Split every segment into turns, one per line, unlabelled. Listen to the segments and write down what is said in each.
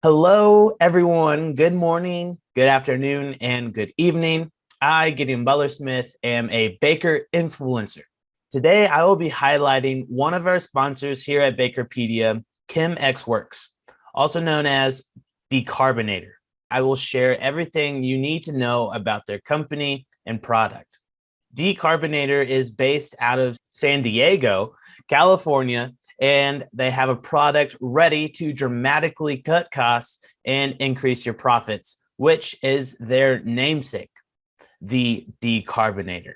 Hello, everyone. Good morning, good afternoon, and good evening. I, Gideon Butler-Smith, am a baker influencer. Today, I will be highlighting one of our sponsors here at BAKERpedia, Chemex Works, also known as Decarbonator. I will share everything you need to know about their company and product. Decarbonator is based out of San Diego, California, and they have a product ready to dramatically cut costs and increase your profits, which is their namesake, the Decarbonator.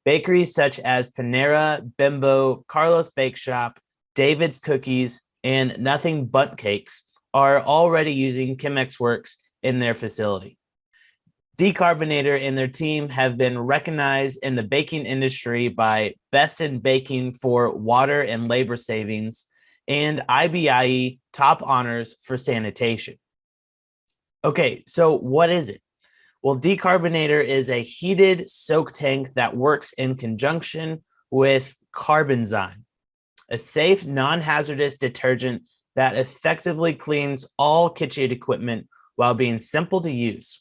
Bakeries such as Panera, Bimbo, Carlos Bake Shop, David's Cookies, and Nothing But Cakes are already using Chemex Works in their facility. Decarbonator and their team have been recognized in the baking industry by Best in Baking for water and labor savings and IBIE top honors for sanitation. Okay, so what is it? Well, Decarbonator is a heated soak tank that works in conjunction with Carbonzyme, a safe, non-hazardous detergent that effectively cleans all kitchen equipment while being simple to use.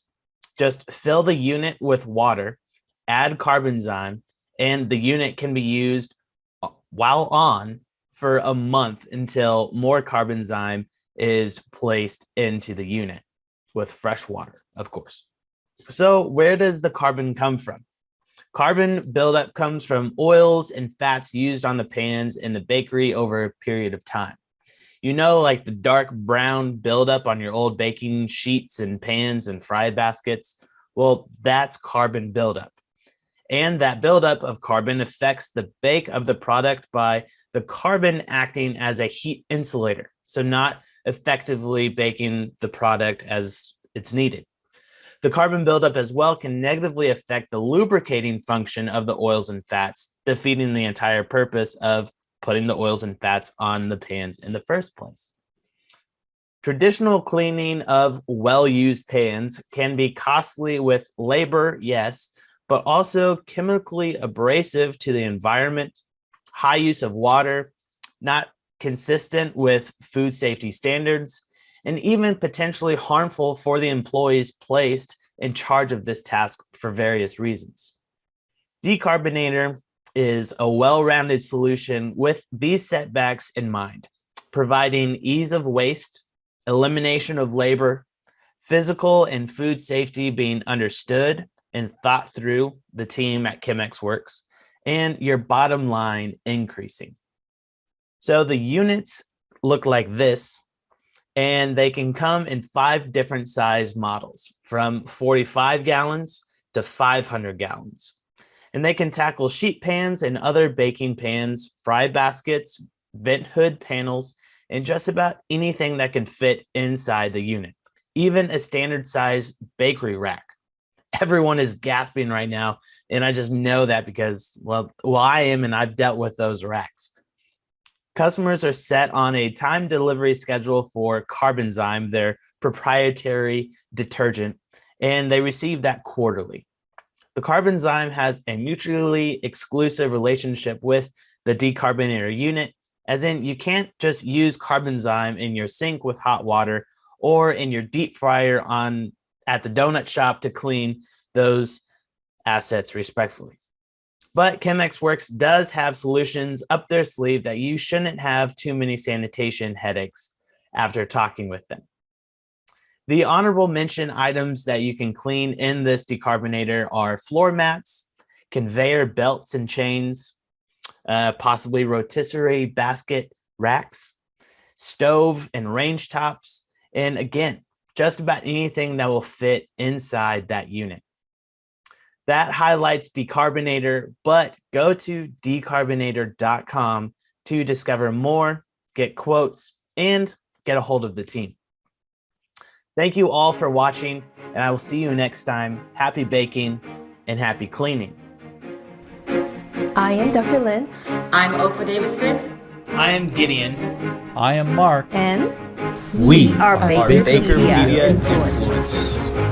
Just fill the unit with water, add Carbonzyme, and the unit can be used while on for a month until more Carbonzyme is placed into the unit with fresh water, of course. So where does the carbon come from? Carbon buildup comes from oils and fats used on the pans in the bakery over a period of time. You know, like the dark brown buildup on your old baking sheets and pans and fry baskets? Well, that's carbon buildup. And that buildup of carbon affects the bake of the product by the carbon acting as a heat insulator, so not effectively baking the product as it's needed. The carbon buildup as well can negatively affect the lubricating function of the oils and fats, defeating the entire purpose of putting the oils and fats on the pans in the first place. Traditional cleaning of well-used pans can be costly with labor, yes, but also chemically abrasive to the environment, high use of water, not consistent with food safety standards, and even potentially harmful for the employees placed in charge of this task for various reasons. Decarbonator is a well-rounded solution with these setbacks in mind, providing ease of waste, elimination of labor, physical and food safety being understood and thought through the team at Chemex Works, and your bottom line increasing. So the units look like this, and they can come in 5 different size models, from 45 gallons to 500 gallons. And they can tackle sheet pans and other baking pans, fry baskets, vent hood panels, and just about anything that can fit inside the unit, even a standard size bakery rack. Everyone is gasping right now, and I just know that because, well, I am, and I've dealt with those racks. Customers are set on a time delivery schedule for Carbonzyme, their proprietary detergent, and they receive that quarterly. The Carbonzyme has a mutually exclusive relationship with the Decarbonator unit, as in you can't just use Carbonzyme in your sink with hot water or in your deep fryer at the donut shop to clean those assets respectfully. But Chemex Works does have solutions up their sleeve that you shouldn't have too many sanitation headaches after talking with them. The honorable mention items that you can clean in this Decarbonator are floor mats, conveyor belts and chains, possibly rotisserie basket racks, stove and range tops, and again, just about anything that will fit inside that unit. That highlights Decarbonator, but go to decarbonator.com to discover more, get quotes, and get a hold of the team. Thank you all for watching, and I will see you next time. Happy baking and happy cleaning.
I am Dr. Lynn.
I'm Oprah Davidson.
I am Gideon.
I am Mark.
And
We
are BAKERpedia
BAKERpedia
influencers.
influencers.